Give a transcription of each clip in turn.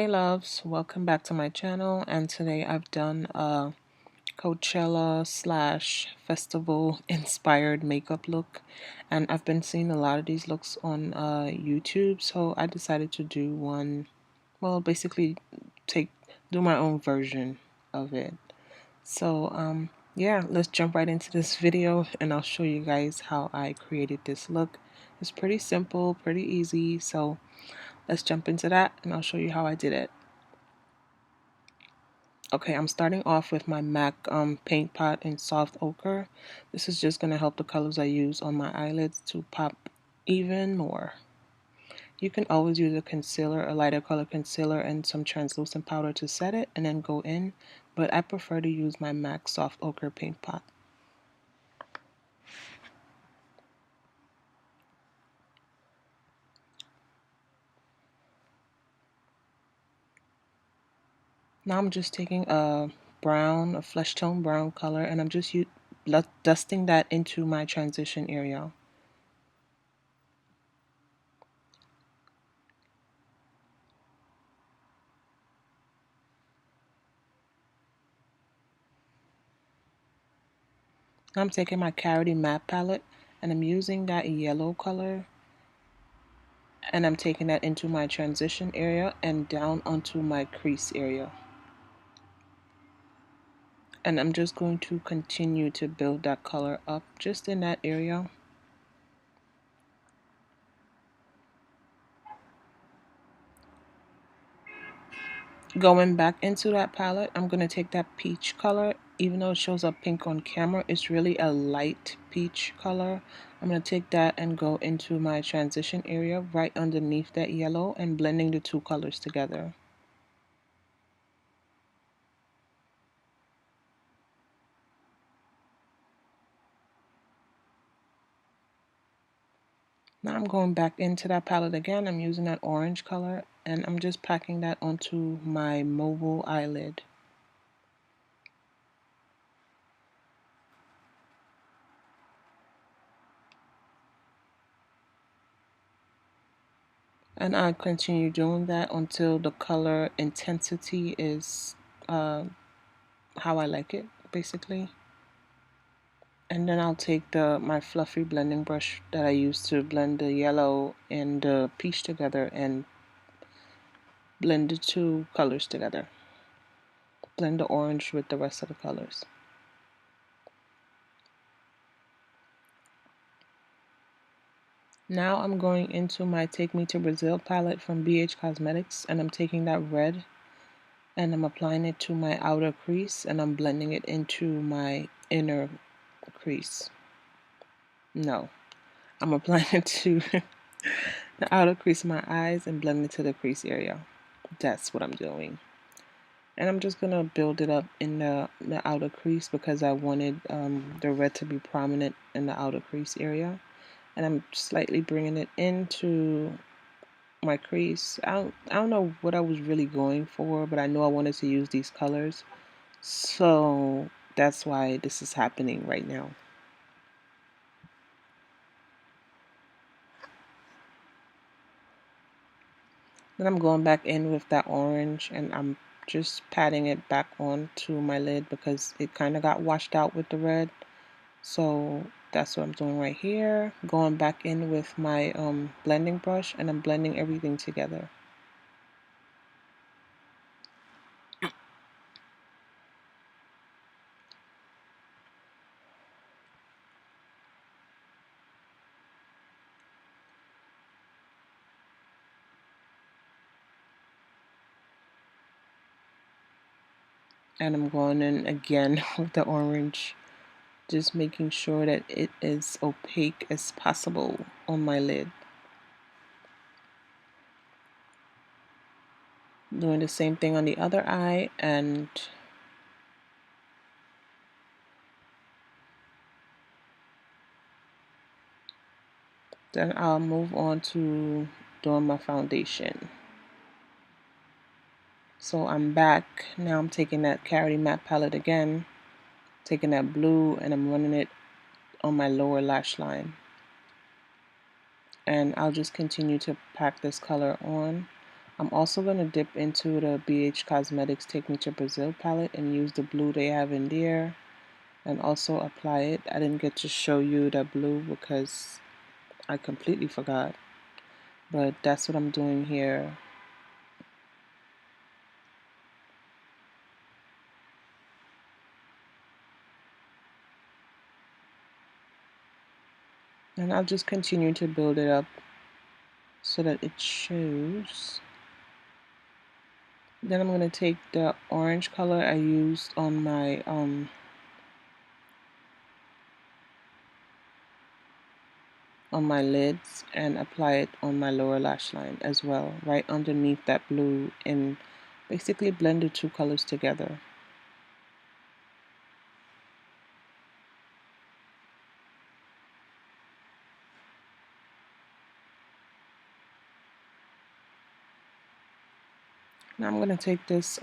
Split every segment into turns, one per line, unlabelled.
Hey loves, welcome back to my channel, and today I've done a Coachella slash festival inspired makeup look, and I've been seeing a lot of these looks on YouTube, so I decided to do one, well, basically do my own version of it. So yeah, let's jump right into this video and I'll show you guys how I created this look. It's pretty simple, pretty easy, so let's jump into that and I'll show you how I did it. Okay, I'm starting off with my MAC paint pot in soft ochre. This is just going to help the colors I use on my eyelids to pop even more. You can always use a concealer, a lighter color concealer, and some translucent powder to set it and then go in, but I prefer to use my MAC soft ochre paint pot. Now I'm just taking a flesh tone brown color, and I'm just dusting that into my transition area. Now I'm taking my Carity matte palette, and I'm using that yellow color, and I'm taking that into my transition area and down onto my crease area. And I'm just going to continue to build that color up just in that area. Going back into that palette, I'm going to take that peach color. Even though it shows up pink on camera, it's really a light peach color. I'm going to take that and go into my transition area right underneath that yellow and blending the two colors together. Now I'm going back into that palette again. I'm using that orange color and I'm just packing that onto my mobile eyelid. And I continue doing that until the color intensity is how I like it, basically. And then I'll take my fluffy blending brush that I use to blend the yellow and the peach together and blend the two colors together. Blend the orange with the rest of the colors. Now I'm going into my Take Me to Brazil palette from BH Cosmetics, and I'm taking that red and I'm applying it to my outer crease and I'm blending it into my inner crease. No, I'm applying it to the outer crease of my eyes and blending it to the crease area. That's what I'm doing. And I'm just going to build it up in the outer crease because I wanted the red to be prominent in the outer crease area. And I'm slightly bringing it into my crease. I don't know what I was really going for, but I know I wanted to use these colors. So that's why this is happening right now. Then I'm going back in with that orange and I'm just patting it back onto my lid because it kind of got washed out with the red. So that's what I'm doing right here. Going back in with my blending brush and I'm blending everything together. And I'm going in again with the orange, just making sure that it is opaque as possible on my lid. Doing the same thing on the other eye, and then I'll move on to doing my foundation. So I'm back. Now I'm taking that Carity matte palette again, taking that blue and I'm running it on my lower lash line. And I'll just continue to pack this color on I'm also going to dip into the BH Cosmetics Take Me to Brazil palette and use the blue they have in there and also apply it. I didn't get to show you the blue because I completely forgot, but that's what I'm doing here. And I'll just continue to build it up so that it shows. Then I'm going to take the orange color I used on my lids and apply it on my lower lash line as well, right underneath that blue, and basically blend the two colors together. Now I'm going to take this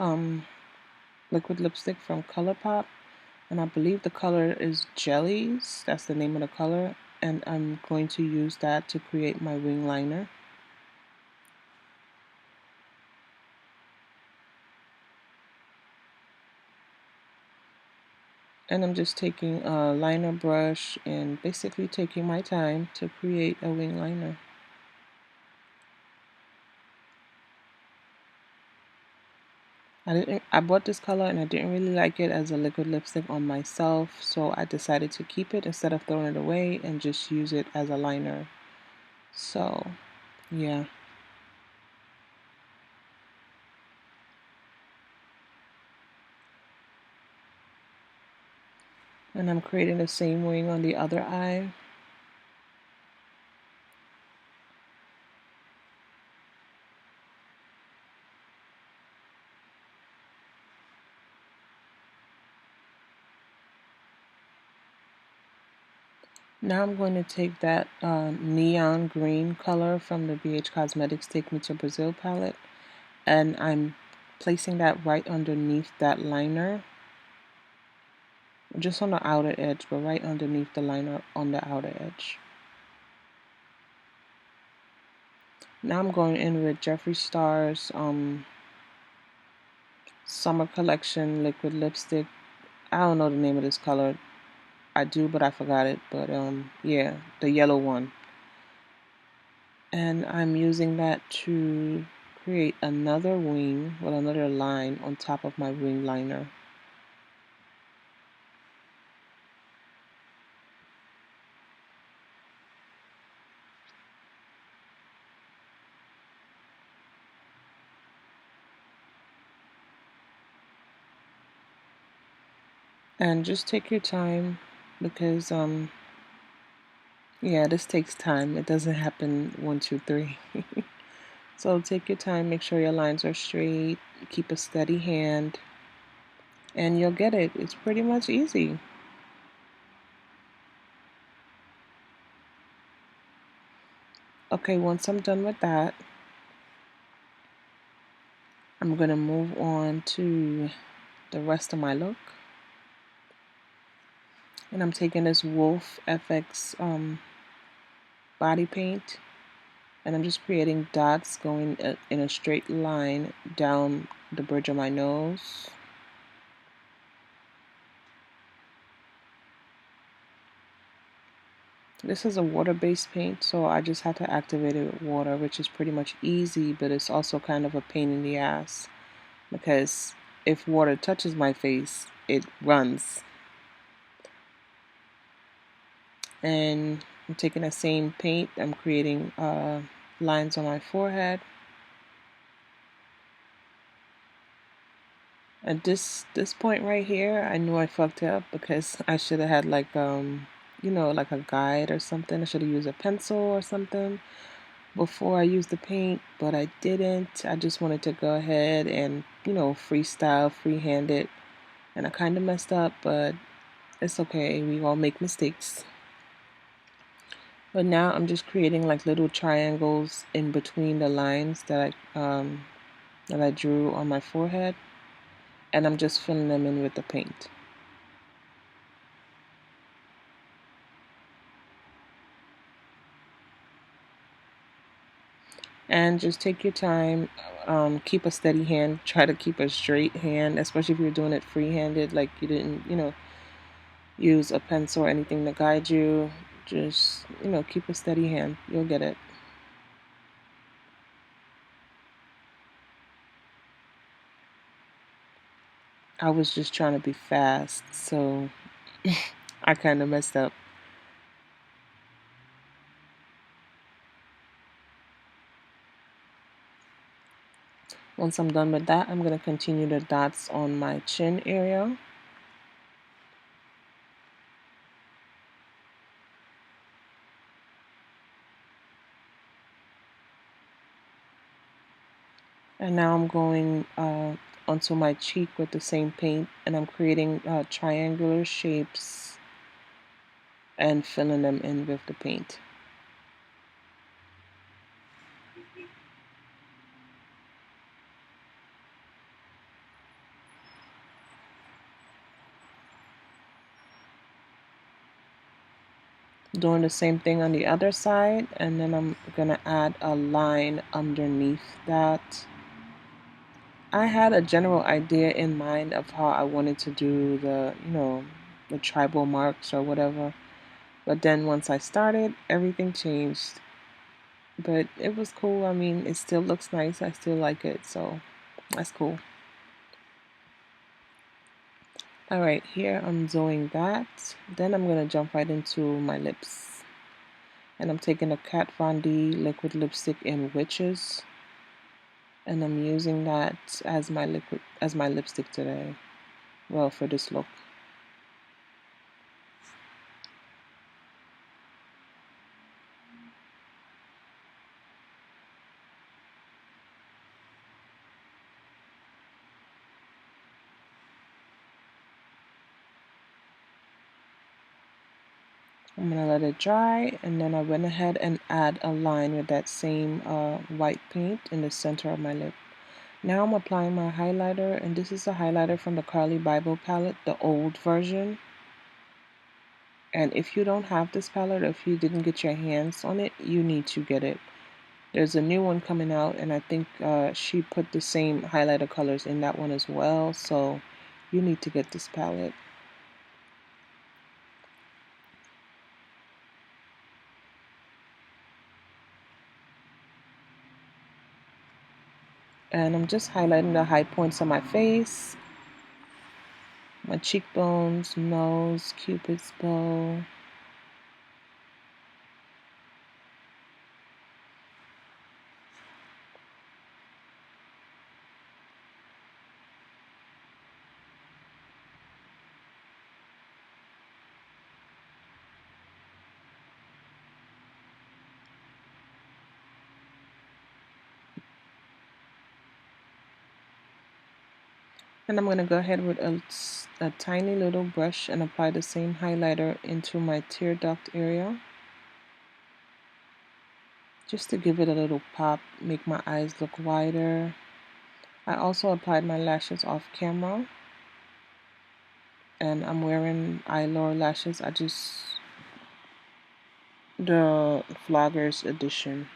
liquid lipstick from ColourPop, and I believe the color is Jellies. That's the name of the color, and I'm going to use that to create my wing liner. And I'm just taking a liner brush and basically taking my time to create a wing liner. I bought this color and I didn't really like it as a liquid lipstick on myself, so I decided to keep it instead of throwing it away and just use it as a liner. So, yeah. And I'm creating the same wing on the other eye. Now I'm going to take that neon green color from the BH Cosmetics Take Me to Brazil palette, and I'm placing that right underneath that liner, just on the outer edge, but right underneath the liner on the outer edge. Now I'm going in with Jeffree Star's Summer Collection liquid lipstick. I don't know the name of this color. I do, but I forgot it. But yeah, the yellow one. And I'm using that to create another wing with another line on top of my wing liner. And just take your time because yeah, this takes time. It doesn't happen 1, 2, 3. So take your time, make sure your lines are straight, keep a steady hand, and you'll get it. It's pretty much easy. Okay, once I'm done with that, I'm going to move on to the rest of my look. And I'm taking this Wolf FX body paint, and I'm just creating dots going in a straight line down the bridge of my nose. This is a water-based paint, so I just have to activate it with water, which is pretty much easy, but it's also kind of a pain in the ass because if water touches my face, it runs. And I'm taking the same paint, I'm creating lines on my forehead. At this point right here, I knew I fucked up because I should have had like you know, like a guide or something. I should have used a pencil or something before I used the paint, but I didn't. I just wanted to go ahead and, you know, freestyle, freehand it, and I kind of messed up, but it's okay. We all make mistakes. But now I'm just creating like little triangles in between the lines that I drew on my forehead, and I'm just filling them in with the paint. And just take your time, keep a steady hand, try to keep a straight hand, especially if you're doing it free-handed, like you didn't, use a pencil or anything to guide you. Just, keep a steady hand. You'll get it. I was just trying to be fast, so I kind of messed up. Once I'm done with that, I'm going to continue the dots on my chin area. And now I'm going onto my cheek with the same paint, and I'm creating triangular shapes and filling them in with the paint. Doing the same thing on the other side, and then I'm gonna add a line underneath that. I had a general idea in mind of how I wanted to do the tribal marks or whatever, but then once I started, everything changed. But it was cool. I mean, it still looks nice. I still like it, so that's cool. All right, here I'm doing that. Then I'm gonna jump right into my lips, and I'm taking a Kat Von D liquid lipstick in Witches, and I'm using that as my lipstick today. Well, for this look. I'm gonna let it dry, and then I went ahead and add a line with that same white paint in the center of my lip. Now I'm applying my highlighter, and this is a highlighter from the Carly Bible palette, the old version. And if you don't have this palette, or if you didn't get your hands on it, you need to get it. There's a new one coming out, and I think she put the same highlighter colors in that one as well, so you need to get this palette. And I'm just highlighting the high points of my face, my cheekbones, nose, cupid's bow. And I'm going to go ahead with a tiny little brush and apply the same highlighter into my tear duct area, just to give it a little pop, make my eyes look wider. I also applied my lashes off camera, and I'm wearing eyelure lashes. The vloggers edition,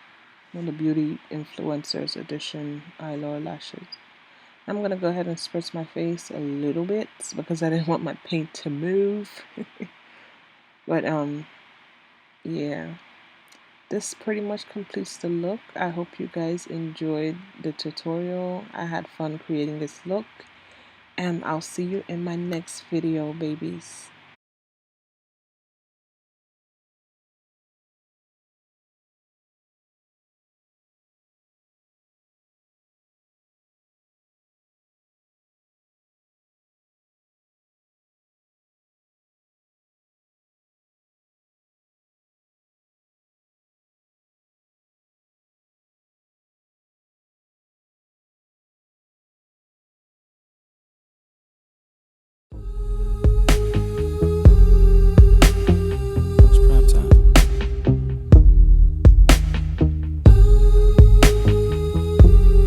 or the beauty influencers edition eyelure lashes. I'm going to go ahead and spritz my face a little bit because I didn't want my paint to move. But yeah, this pretty much completes the look. I hope you guys enjoyed the tutorial. I had fun creating this look, and I'll see you in my next video, babies.